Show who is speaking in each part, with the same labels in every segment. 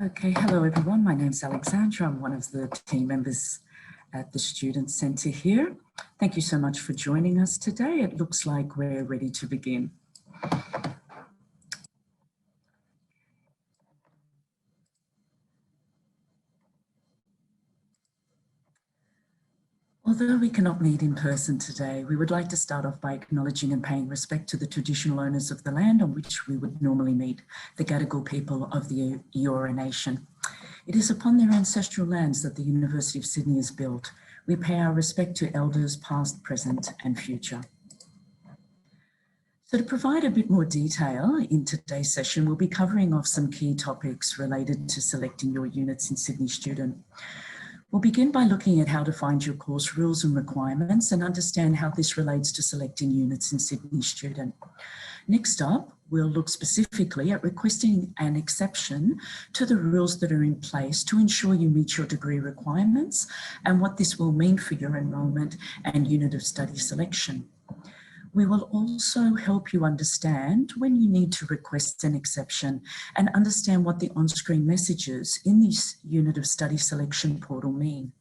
Speaker 1: Okay, hello everyone. My name's Alexandra. I'm one of the team members at the Student Centre here. Thank you so much for joining us today. It looks like we're ready to begin. Although we cannot meet in person today, we would like to start off by acknowledging and paying respect to the traditional owners of the land on which we would normally meet, the Gadigal people of the Eora Nation. It is upon their ancestral lands that the University of Sydney is built. We pay our respect to elders past, present and future. So to provide a bit more detail in today's session, we'll be covering off some key topics related to selecting your units in Sydney Student. We'll begin by looking at how to find your course rules and requirements and understand how this relates to selecting units in Sydney Student. Next up, we'll look specifically at requesting an exception to the rules that are in place to ensure you meet your degree requirements and what this will mean for your enrolment and unit of study selection. We will also help you understand when you need to request an exception and understand what the on-screen messages in this unit of study selection portal mean.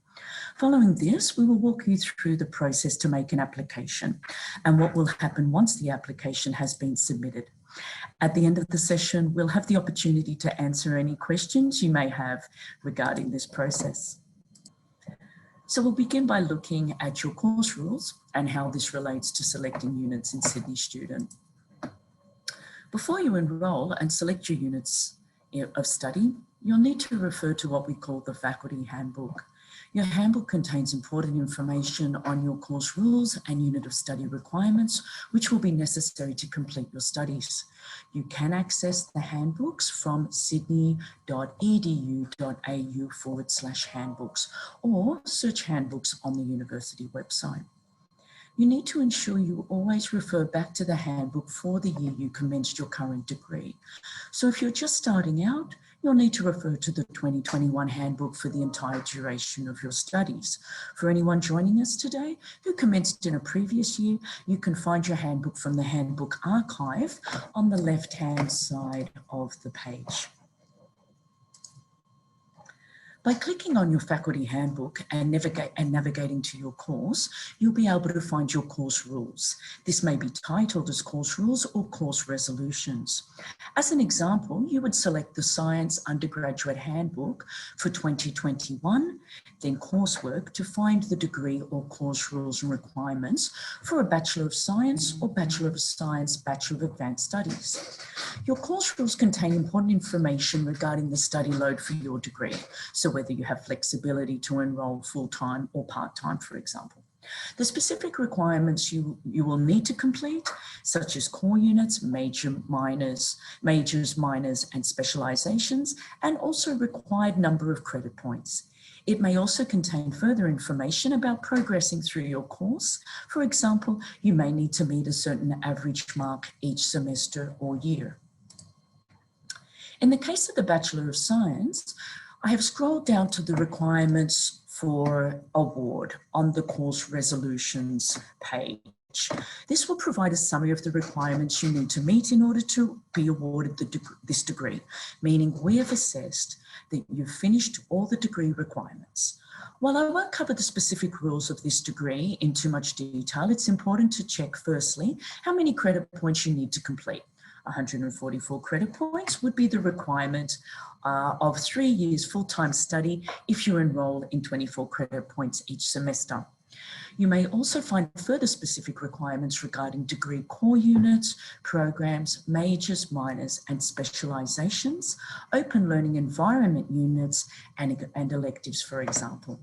Speaker 1: Following this, we will walk you through the process to make an application and what will happen once the application has been submitted. At the end of the session, we'll have the opportunity to answer any questions you may have regarding this process. So we'll begin by looking at your course rules and how this relates to selecting units in Sydney Student. Before you enrol and select your units of study, you'll need to refer to what we call the faculty handbook. Your handbook contains important information on your course rules and unit of study requirements, which will be necessary to complete your studies. You can access the handbooks from sydney.edu.au/handbooks or search handbooks on the university website. You need to ensure you always refer back to the handbook for the year you commenced your current degree. So if you're just starting out, you'll need to refer to the 2021 handbook for the entire duration of your studies. For anyone joining us today who commenced in a previous year, you can find your handbook from the handbook archive on the left-hand side of the page. By clicking on your faculty handbook and navigating to your course, you'll be able to find your course rules. This may be titled as course rules or course resolutions. As an example, you would select the Science Undergraduate Handbook for 2021, then coursework to find the degree or course rules and requirements for a Bachelor of Science or Bachelor of Science, Bachelor of Advanced Studies. Your course rules contain important information regarding the study load for your degree. So whether you have flexibility to enroll full-time or part-time, for example. The specific requirements you will need to complete, such as core units, majors, minors, and specializations, and also required number of credit points. It may also contain further information about progressing through your course. For example, you may need to meet a certain average mark each semester or year. In the case of the Bachelor of Science, I have scrolled down to the requirements for award on the course resolutions page. This will provide a summary of the requirements you need to meet in order to be awarded this degree, meaning we have assessed that you've finished all the degree requirements. While I won't cover the specific rules of this degree in too much detail, it's important to check firstly how many credit points you need to complete. 144 credit points would be the requirement of 3 years full-time study if you enroll in 24 credit points each semester. You may also find further specific requirements regarding degree core units, programs, majors, minors, and specializations, open learning environment units, and electives, for example.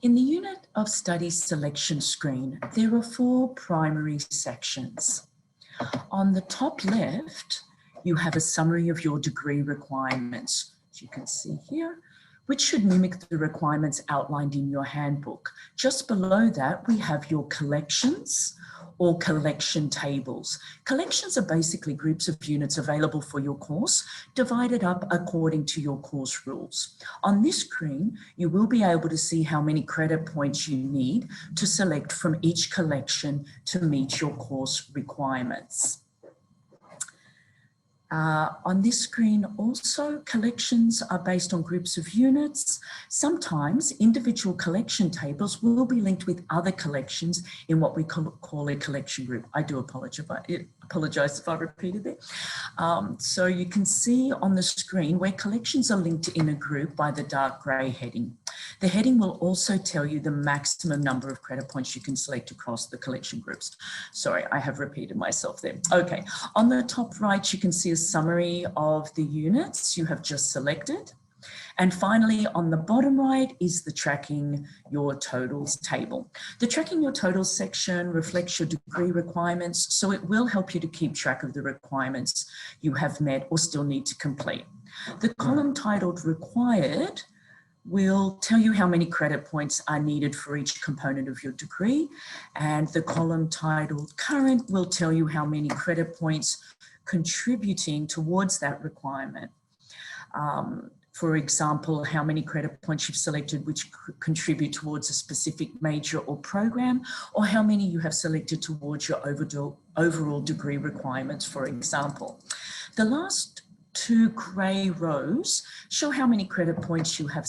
Speaker 1: In the unit of study selection screen, there are 4 primary sections. On the top left, you have a summary of your degree requirements, as you can see here, which should mimic the requirements outlined in your handbook. Just below that, we have your collections or collection tables. Collections are basically groups of units available for your course, divided up according to your course rules. On this screen, you will be able to see how many credit points you need to select from each collection to meet your course requirements. On this screen also, collections are based on groups of units. Sometimes individual collection tables will be linked with other collections in what we call a collection group. I do apologise if I repeated that. So you can see on the screen where collections are linked in a group by the dark grey heading. The heading will also tell you the maximum number of credit points you can select across the collection groups. Sorry, I have repeated myself there. Okay, on the top right, you can see a summary of the units you have just selected. And finally, on the bottom right is the tracking your totals table. The tracking your totals section reflects your degree requirements, so it will help you to keep track of the requirements you have met or still need to complete. The column titled required will tell you how many credit points are needed for each component of your degree, and the column titled current will tell you how many credit points contributing towards that requirement. For example, how many credit points you've selected which contribute towards a specific major or program, or how many you have selected towards your overall degree requirements, for example. The last two grey rows show how many credit points you have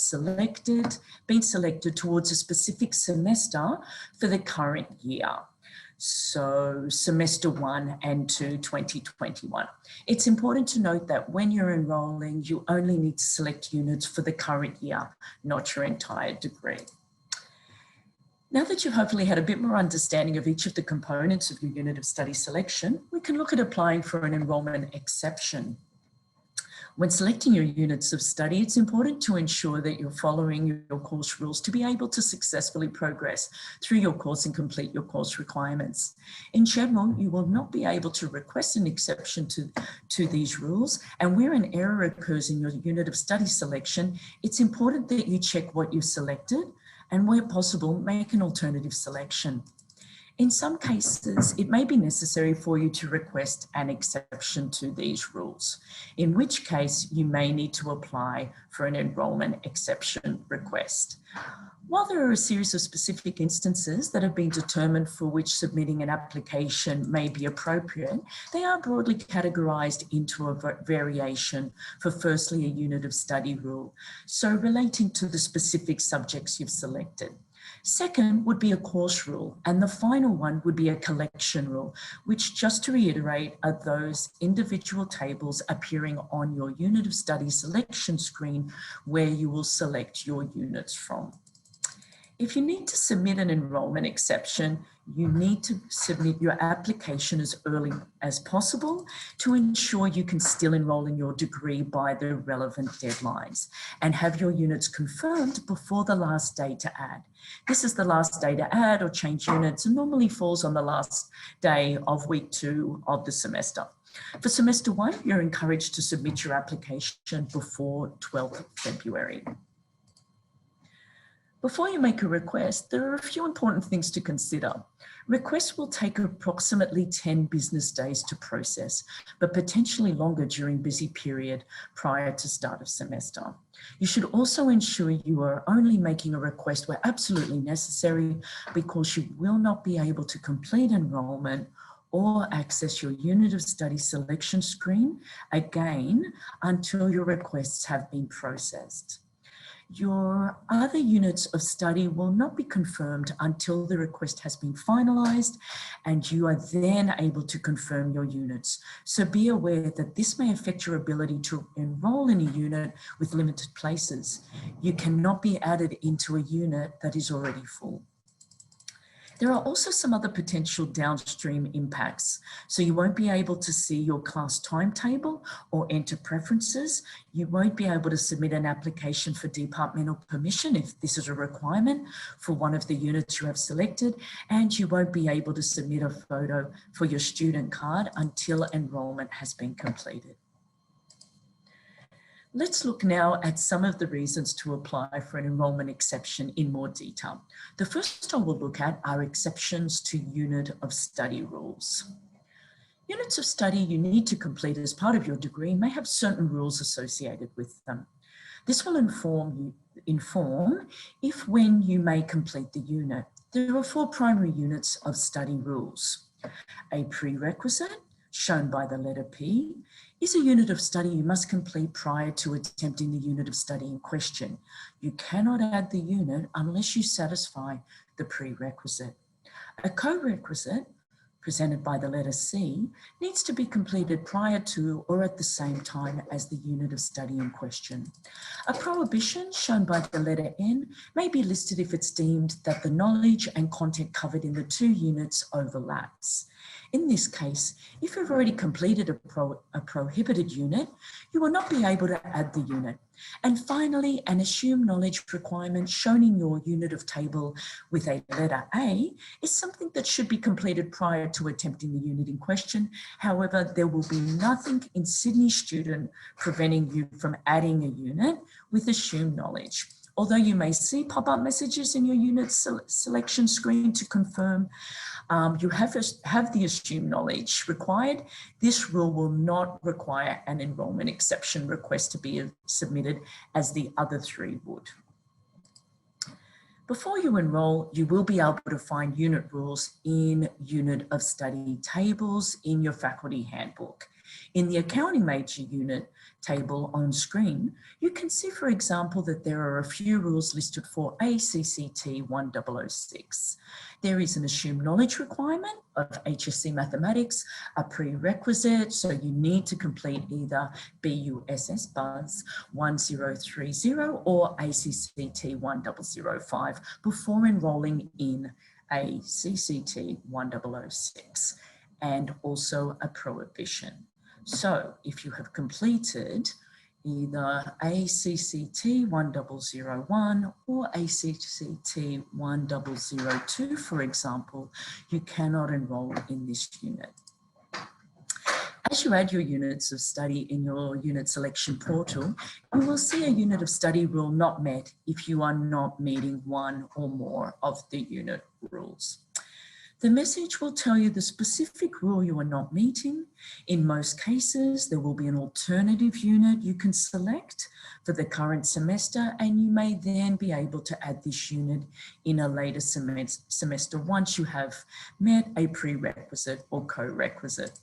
Speaker 1: been selected towards a specific semester for the current year. So semester 1 and 2, 2021. It's important to note that when you're enrolling, you only need to select units for the current year, not your entire degree. Now that you've hopefully had a bit more understanding of each of the components of your unit of study selection, we can look at applying for an enrolment exception. When selecting your units of study, it's important to ensure that you're following your course rules to be able to successfully progress through your course and complete your course requirements. In general, you will not be able to request an exception to these rules, and where an error occurs in your unit of study selection, it's important that you check what you've selected and, where possible, make an alternative selection. In some cases, it may be necessary for you to request an exception to these rules, in which case you may need to apply for an enrolment exception request. While there are a series of specific instances that have been determined for which submitting an application may be appropriate, they are broadly categorised into a variation for firstly a unit of study rule, so relating to the specific subjects you've selected. Second would be a course rule, and the final one would be a collection rule, which, just to reiterate, are those individual tables appearing on your unit of study selection screen where you will select your units from. If you need to submit an enrolment exception, you need to submit your application as early as possible to ensure you can still enroll in your degree by the relevant deadlines and have your units confirmed before the last day to add. This is the last day to add or change units and normally falls on the last day of week 2 of the semester. For semester 1, you're encouraged to submit your application before 12th February. Before you make a request, there are a few important things to consider. Requests will take approximately 10 business days to process, but potentially longer during busy period prior to start of semester. You should also ensure you are only making a request where absolutely necessary, because you will not be able to complete enrolment or access your unit of study selection screen again until your requests have been processed. Your other units of study will not be confirmed until the request has been finalised and you are then able to confirm your units. So be aware that this may affect your ability to enrol in a unit with limited places. You cannot be added into a unit that is already full. There are also some other potential downstream impacts. So you won't be able to see your class timetable or enter preferences. You won't be able to submit an application for departmental permission if this is a requirement for one of the units you have selected, and you won't be able to submit a photo for your student card until enrolment has been completed. Let's look now at some of the reasons to apply for an enrolment exception in more detail. The first I will look at are exceptions to unit of study rules. Units of study you need to complete as part of your degree may have certain rules associated with them. This will inform if when you may complete the unit. There are 4 primary units of study rules: a prerequisite, shown by the letter P, is a unit of study you must complete prior to attempting the unit of study in question. You cannot add the unit unless you satisfy the prerequisite. A co-requisite, presented by the letter C, needs to be completed prior to or at the same time as the unit of study in question. A prohibition, shown by the letter N, may be listed if it's deemed that the knowledge and content covered in the two units overlaps. In this case, if you've already completed a prohibited unit, you will not be able to add the unit. And finally, an assumed knowledge requirement shown in your unit of table with a letter A is something that should be completed prior to attempting the unit in question. However, there will be nothing in Sydney Student preventing you from adding a unit with assumed knowledge. Although you may see pop-up messages in your unit selection screen to confirm you have the assumed knowledge required, this rule will not require an enrolment exception request to be submitted as the other three would. Before you enroll, you will be able to find unit rules in unit of study tables in your faculty handbook. In the accounting major unit table on screen, you can see, for example, that there are a few rules listed for ACCT 1006. There is an assumed knowledge requirement of HSC mathematics, a prerequisite, so you need to complete either BUSS 1030 or ACCT 1005 before enrolling in ACCT 1006, and also a prohibition. So if you have completed either ACCT 1001 or ACCT 1002, for example, you cannot enroll in this unit. As you add your units of study in your unit selection portal, you will see a unit of study rule not met if you are not meeting one or more of the unit rules. The message will tell you the specific rule you are not meeting. In most cases, there will be an alternative unit you can select for the current semester, and you may then be able to add this unit in a later semester once you have met a prerequisite or co-requisite.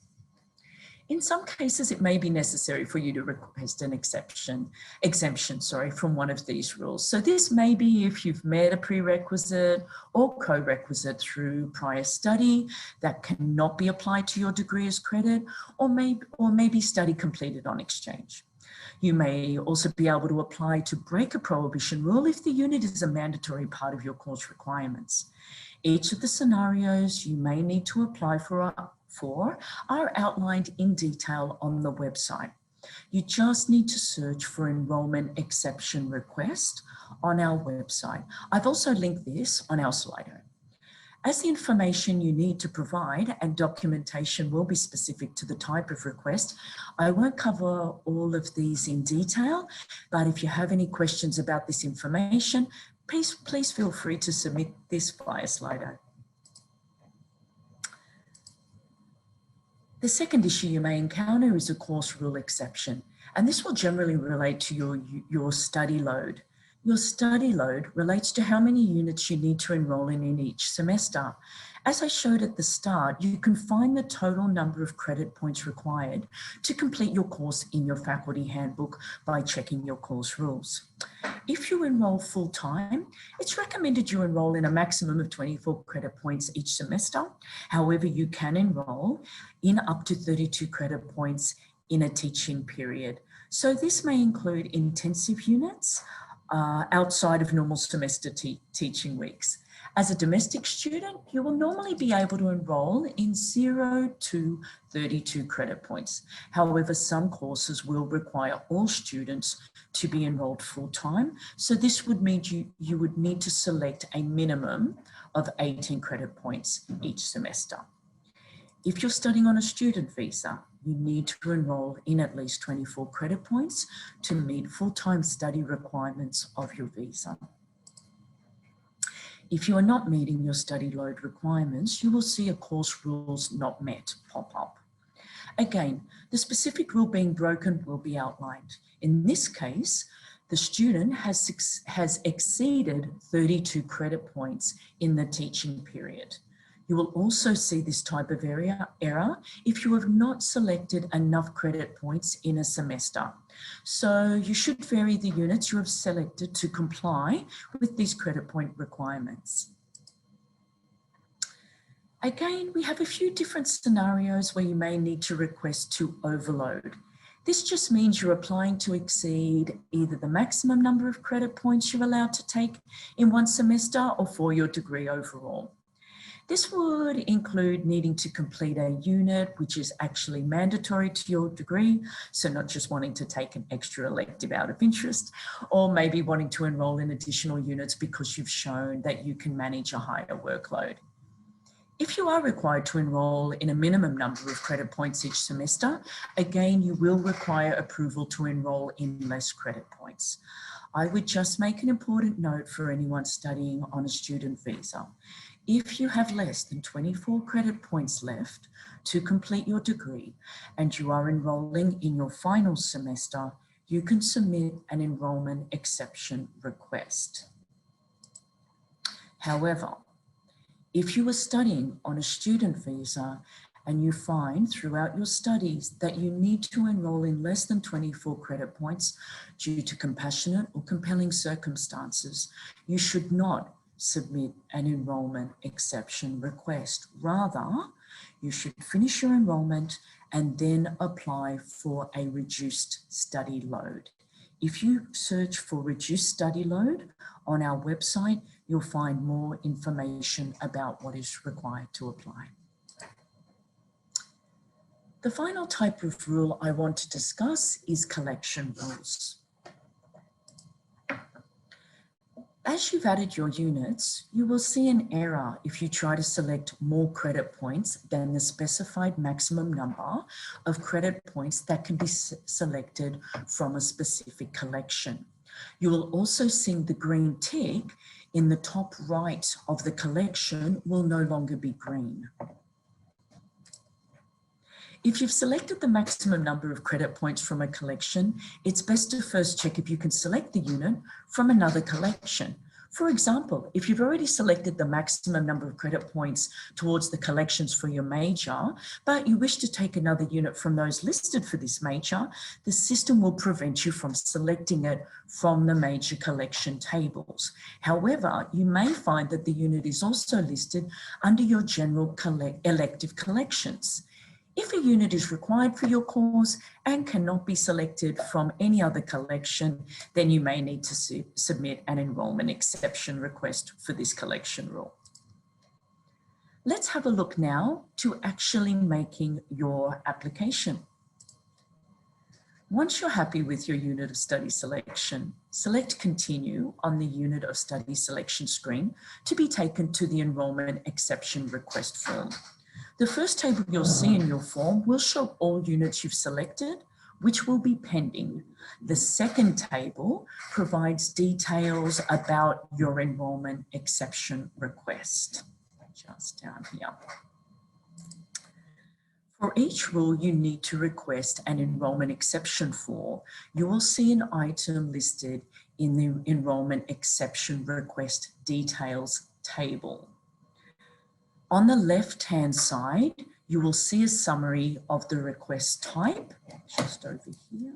Speaker 1: In some cases, it may be necessary for you to request an exemption from one of these rules. So this may be if you've met a prerequisite or co-requisite through prior study that cannot be applied to your degree as credit, or maybe study completed on exchange. You may also be able to apply to break a prohibition rule if the unit is a mandatory part of your course requirements. Each of the scenarios you may need to apply for are outlined in detail on the website. You just need to search for enrolment exception request on our website. I've also linked this on our Slido. As the information you need to provide and documentation will be specific to the type of request, I won't cover all of these in detail, but if you have any questions about this information, please feel free to submit this via Slido. The second issue you may encounter is a course rule exception, and this will generally relate to your study load. Your study load relates to how many units you need to enroll in each semester. As I showed at the start, you can find the total number of credit points required to complete your course in your faculty handbook by checking your course rules. If you enroll full-time, it's recommended you enroll in a maximum of 24 credit points each semester. However, you can enroll in up to 32 credit points in a teaching period. So this may include intensive units outside of normal semester teaching weeks. As a domestic student, you will normally be able to enroll in 0 to 32 credit points. However, some courses will require all students to be enrolled full-time. So this would mean you would need to select a minimum of 18 credit points each semester. If you're studying on a student visa, you need to enroll in at least 24 credit points to meet full-time study requirements of your visa. If you are not meeting your study load requirements, you will see a course rules not met pop up. Again, the specific rule being broken will be outlined. In this case, the student has exceeded 32 credit points in the teaching period. You will also see this type of error if you have not selected enough credit points in a semester. So you should vary the units you have selected to comply with these credit point requirements. Again, we have a few different scenarios where you may need to request to overload. This just means you're applying to exceed either the maximum number of credit points you're allowed to take in one semester or for your degree overall. This would include needing to complete a unit which is actually mandatory to your degree, so not just wanting to take an extra elective out of interest, or maybe wanting to enroll in additional units because you've shown that you can manage a higher workload. If you are required to enroll in a minimum number of credit points each semester, again, you will require approval to enroll in less credit points. I would just make an important note for anyone studying on a student visa. If you have less than 24 credit points left to complete your degree and you are enrolling in your final semester, you can submit an enrollment exception request. However, if you are studying on a student visa and you find throughout your studies that you need to enroll in less than 24 credit points due to compassionate or compelling circumstances, you should not submit an enrollment exception request. Rather, you should finish your enrollment and then apply for a reduced study load. If you search for reduced study load on our website, you'll find more information about what is required to apply. The final type of rule I want to discuss is collection rules. As you've added your units, you will see an error if you try to select more credit points than the specified maximum number of credit points that can be selected from a specific collection. You will also see the green tick in the top right of the collection will no longer be green. If you've selected the maximum number of credit points from a collection, it's best to first check if you can select the unit from another collection. For example, if you've already selected the maximum number of credit points towards the collections for your major, but you wish to take another unit from those listed for this major, the system will prevent you from selecting it from the major collection tables. However, you may find that the unit is also listed under your general elective collections. If a unit is required for your course and cannot be selected from any other collection, then you may need to submit an enrollment exception request for this collection rule. Let's have a look now to actually making your application. Once you're happy with your unit of study selection, select Continue on the unit of study selection screen to be taken to the enrollment exception request form. The first table you'll see in your form will show all units you've selected, which will be pending. The second table provides details about your enrollment exception request. Just down here. For each rule you need to request an enrollment exception for, you will see an item listed in the enrollment exception request details table. On the left-hand side, you will see a summary of the request type, just over here,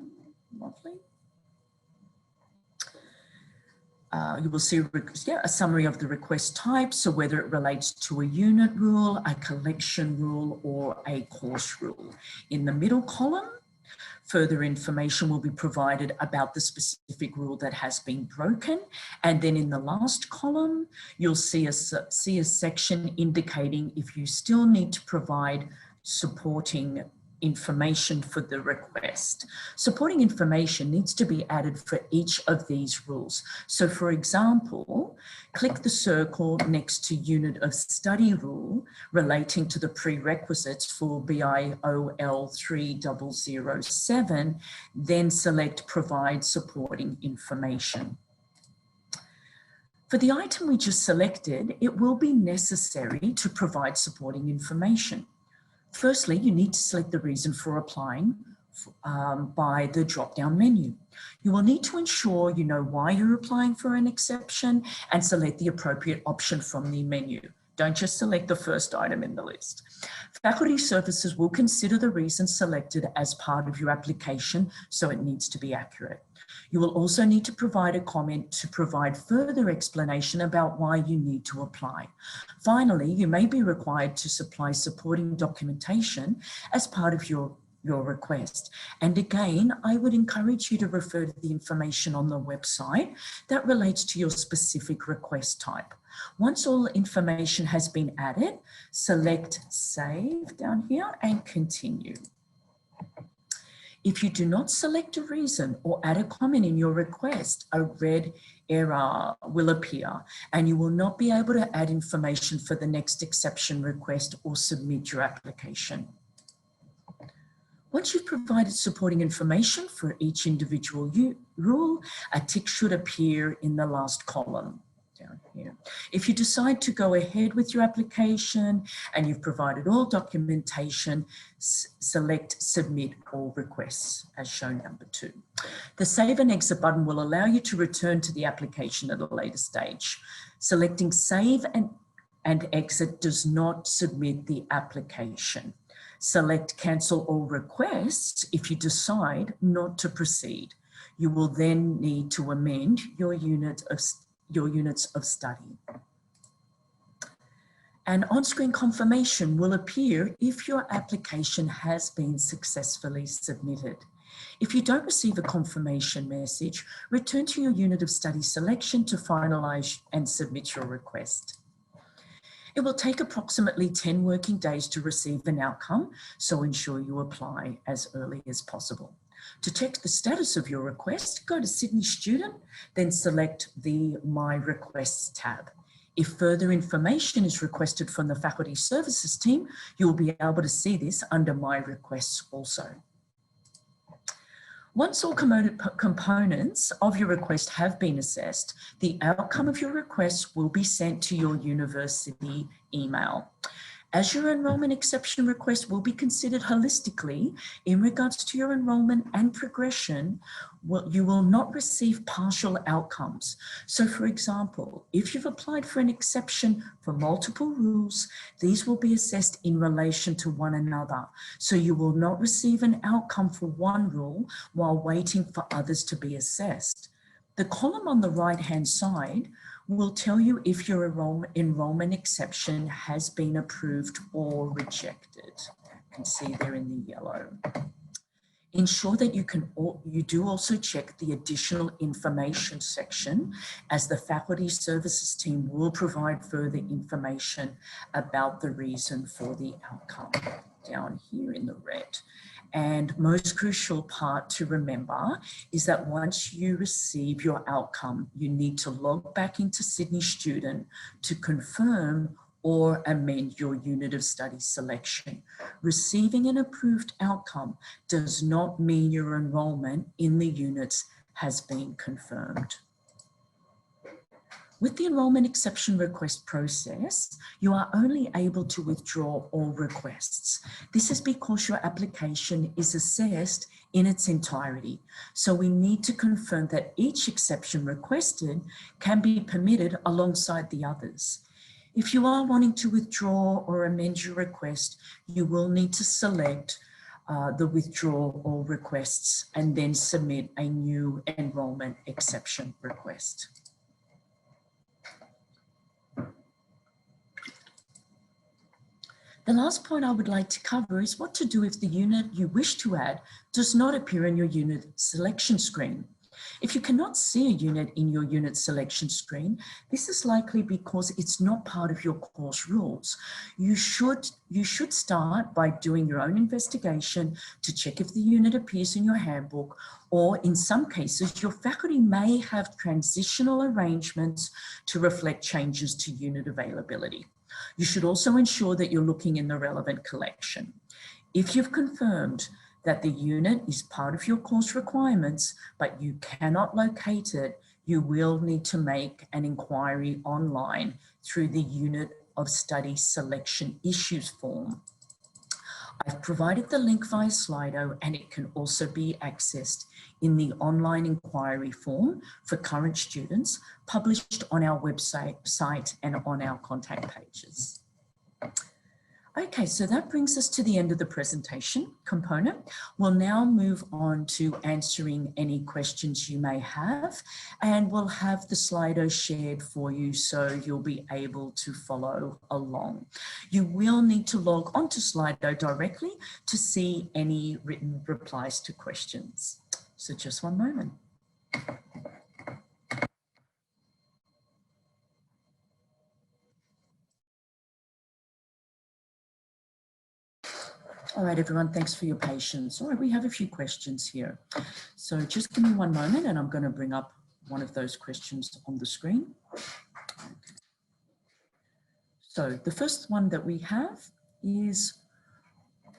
Speaker 1: lovely. You will see a summary of the request type, so whether it relates to a unit rule, a collection rule, or a course rule. In the middle column, further information will be provided about the specific rule that has been broken. And then in the last column, you'll see a section indicating if you still need to provide supporting information for the request. Supporting information needs to be added for each of these rules. So for example, click the circle next to unit of study rule relating to the prerequisites for BIOL 3007, then select provide supporting information. For the item we just selected, it will be necessary to provide supporting information. Firstly, you need to select the reason for applying by the drop-down menu. You will need to ensure you know why you're applying for an exception and select the appropriate option from the menu. Don't just select the first item in the list. Faculty services will consider the reason selected as part of your application, so it needs to be accurate. You will also need to provide a comment to provide further explanation about why you need to apply. Finally, you may be required to supply supporting documentation as part of your request. And again, I would encourage you to refer to the information on the website that relates to your specific request type. Once all information has been added, select Save down here and Continue. If you do not select a reason or add a comment in your request, a red error will appear and you will not be able to add information for the next exception request or submit your application. Once you've provided supporting information for each individual rule, a tick should appear in the last column down here. If you decide to go ahead with your application and you've provided all documentation, select Submit All Requests as shown number 2. The Save and Exit button will allow you to return to the application at a later stage. Selecting Save and Exit does not submit the application. Select Cancel All Requests if you decide not to proceed. You will then need to amend your units of study. An on-screen confirmation will appear if your application has been successfully submitted. If you don't receive a confirmation message, return to your unit of study selection to finalise and submit your request. It will take approximately 10 working days to receive an outcome, so ensure you apply as early as possible. To check the status of your request, go to Sydney Student, then select the My Requests tab. If further information is requested from the Faculty Services team, you'll be able to see this under My Requests also. Once all components of your request have been assessed, the outcome of your request will be sent to your university email. As your enrolment exception request will be considered holistically in regards to your enrolment and progression, you will not receive partial outcomes. So for example, if you've applied for an exception for multiple rules, these will be assessed in relation to one another. So you will not receive an outcome for one rule while waiting for others to be assessed. The column on the right-hand side will tell you if your enrolment exception has been approved or rejected. You can see there in the yellow. Ensure that you do also check the additional information section, as the Faculty Services team will provide further information about the reason for the outcome down here in the red. And most crucial part to remember is that once you receive your outcome, you need to log back into Sydney Student to confirm or amend your unit of study selection. Receiving an approved outcome does not mean your enrolment in the units has been confirmed. With the enrolment exception request process, you are only able to withdraw all requests. This is because your application is assessed in its entirety. So we need to confirm that each exception requested can be permitted alongside the others. If you are wanting to withdraw or amend your request, you will need to select the withdraw all requests and then submit a new enrolment exception request. The last point I would like to cover is what to do if the unit you wish to add does not appear in your unit selection screen. If you cannot see a unit in your unit selection screen, this is likely because it's not part of your course rules. You should start by doing your own investigation to check if the unit appears in your handbook, or in some cases, your faculty may have transitional arrangements to reflect changes to unit availability. You should also ensure that you're looking in the relevant collection. If you've confirmed that the unit is part of your course requirements, but you cannot locate it, you will need to make an inquiry online through the Unit of Study Selection Issues form. I've provided the link via Slido, and it can also be accessed in the online inquiry form for current students published on our website and on our contact pages. Okay, so that brings us to the end of the presentation component. We'll now move on to answering any questions you may have, and we'll have the Slido shared for you so you'll be able to follow along. You will need to log onto Slido directly to see any written replies to questions. So just one moment. All right, everyone, thanks for your patience. All right, we have a few questions here. So just give me one moment and I'm going to bring up one of those questions on the screen. Okay. So the first one that we have is,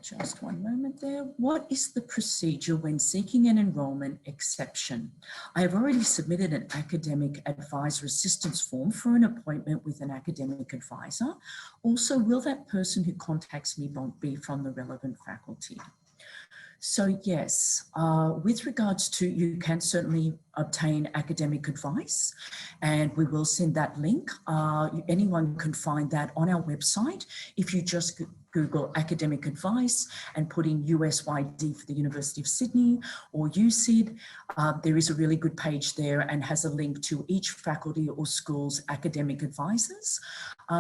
Speaker 1: just one moment there. What is the procedure when seeking an enrolment exception? I have already submitted an academic advisor assistance form for an appointment with an academic advisor. Also, will that person who contacts me be from the relevant faculty? So yes, with regards to, you can certainly obtain academic advice, and we will send that link. Anyone can find that on our website. If you just Google academic advice and put in USYD for the University of Sydney or USyd, there is a really good page there and has a link to each faculty or school's academic advisors.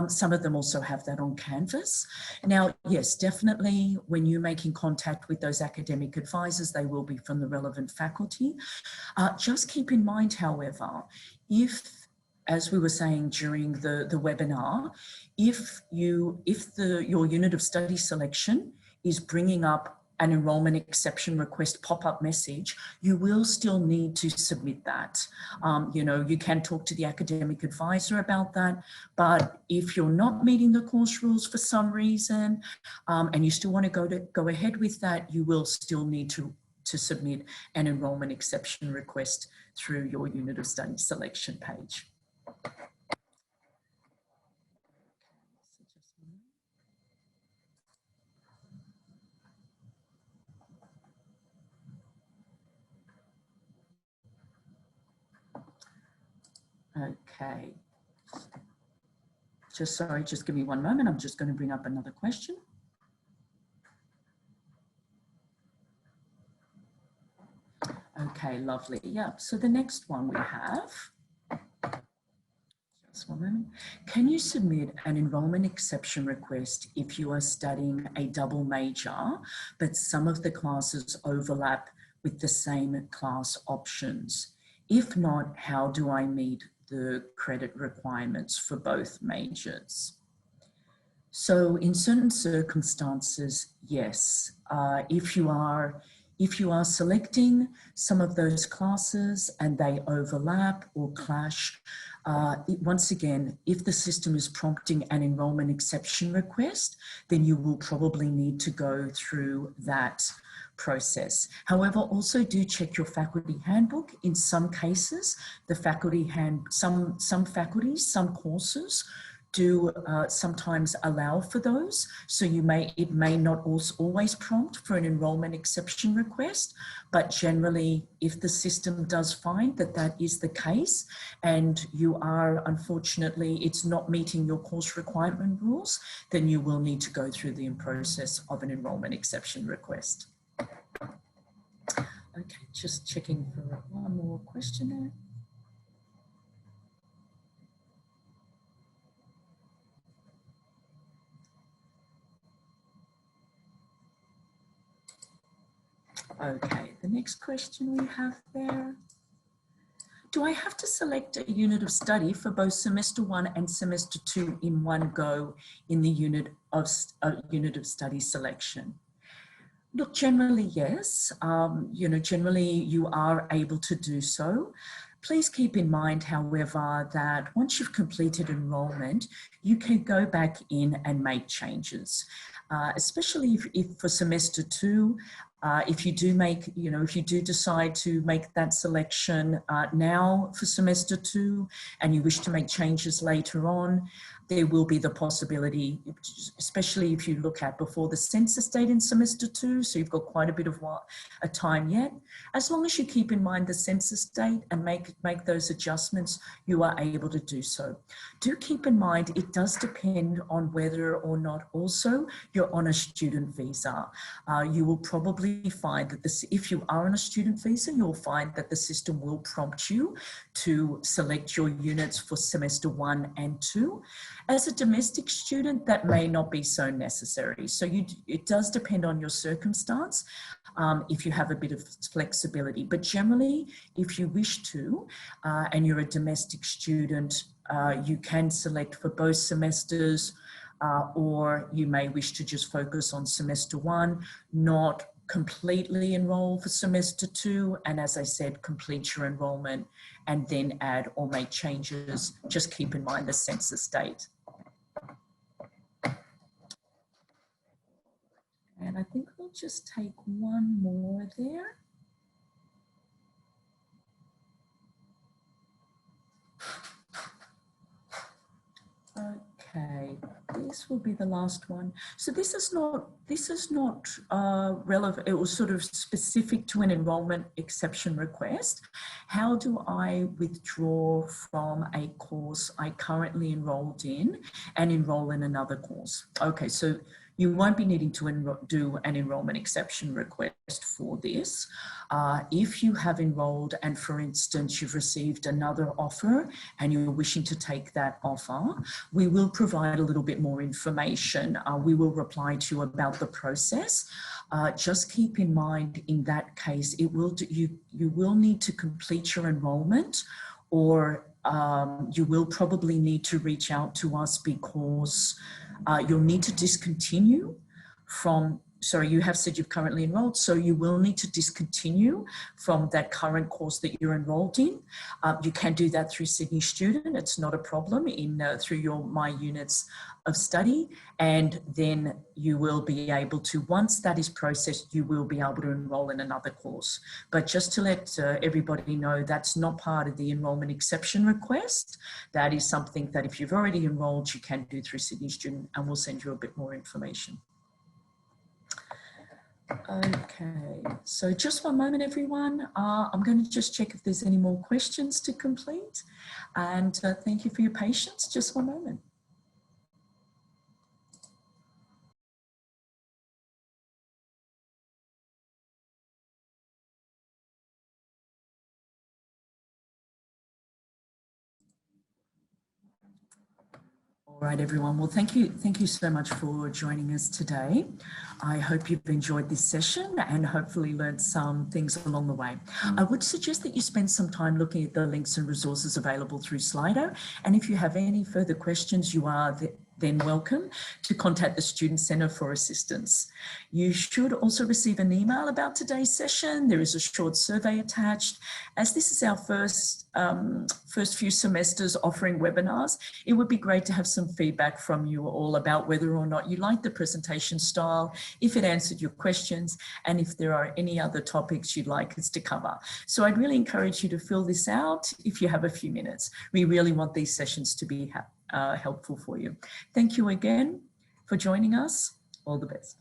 Speaker 1: Some of them also have that on Canvas. Now, yes, definitely when you're making contact with those academic advisors, they will be from the relevant faculty. Just keep in mind, however, if, as we were saying during the webinar, if your unit of study selection is bringing up an enrolment exception request pop-up message, you will still need to submit that. You can talk to the academic advisor about that, but if you're not meeting the course rules for some reason, and you still want to go ahead with that, you will still need to submit an enrolment exception request through your unit of study selection page. Okay. Just give me one moment. I'm just going to bring up another question. Okay, lovely. Yeah, so the next one we have, just one moment. Can you submit an enrolment exception request if you are studying a double major, but some of the classes overlap with the same class options? If not, how do I meet the credit requirements for both majors? So in certain circumstances, yes, if you are selecting some of those classes and they overlap or clash, once again, if the system is prompting an enrolment exception request, then you will probably need to go through that process. However, also do check your faculty handbook. In some cases, some faculties, some courses do sometimes allow for those. So it may not always prompt for an enrolment exception request, but generally, if the system does find that that is the case and you are, unfortunately, it's not meeting your course requirement rules, then you will need to go through the process of an enrolment exception request. Okay, just checking for one more question there. Okay, the next question we have there. Do I have to select a unit of study for both semester 1 and semester 2 in one go in the unit of study selection? Look, generally, yes. Generally you are able to do so. Please keep in mind, however, that once you've completed enrolment, you can go back in and make changes, especially if for semester 2, If you do make, if you do decide to make that selection now for semester 2 and you wish to make changes later on, there will be the possibility, especially if you look at before the census date in semester 2, so you've got quite a bit of a time yet. As long as you keep in mind the census date and make those adjustments, you are able to do so. Do keep in mind it does depend on whether or not also you're on a student visa. You will probably find that if you are on a student visa, you'll find that the system will prompt you to select your units for semester 1 and 2. As a domestic student, that may not be so necessary. So it does depend on your circumstance if you have a bit of flexibility. But generally, if you wish to, and you're a domestic student, you can select for both semesters, or you may wish to just focus on semester 1, not completely enroll for semester 2, and as I said, complete your enrollment and then add or make changes. Just keep in mind the census date. And I think we'll just take one more there. Okay, this will be the last one. So this is not relevant. It was sort of specific to an enrolment exception request. How do I withdraw from a course I currently enrolled in and enroll in another course? Okay, so you won't be needing to do an enrolment exception request for this. If you have enrolled and, for instance, you've received another offer and you're wishing to take that offer, we will provide a little bit more information. We will reply to you about the process. Just keep in mind, in that case, you will need to complete your enrolment, or you will probably need to reach out to us because you'll need to discontinue from, sorry, you have said you've currently enrolled, so you will need to discontinue from that current course that you're enrolled in. You can do that through Sydney Student. It's not a problem through your My Units of Study, and then you will be able to, once that is processed, you will be able to enroll in another course. But just to let everybody know, that's not part of the enrolment exception request. That is something that if you've already enrolled, you can do through Sydney Student, and we'll send you a bit more information. Okay, so just one moment, everyone. I'm going to just check if there's any more questions to complete, and thank you for your patience. Just one moment. All right, everyone. Well, thank you so much for joining us today. I hope you've enjoyed this session and hopefully learned some things along the way. I would suggest that you spend some time looking at the links and resources available through Slido. And if you have any further questions, you are then welcome to contact the Student Centre for assistance. You should also receive an email about today's session. There is a short survey attached. As this is our first few semesters offering webinars, it would be great to have some feedback from you all about whether or not you like the presentation style, if it answered your questions, and if there are any other topics you'd like us to cover. So I'd really encourage you to fill this out if you have a few minutes. We really want these sessions to be helpful for you. Thank you again for joining us. All the best.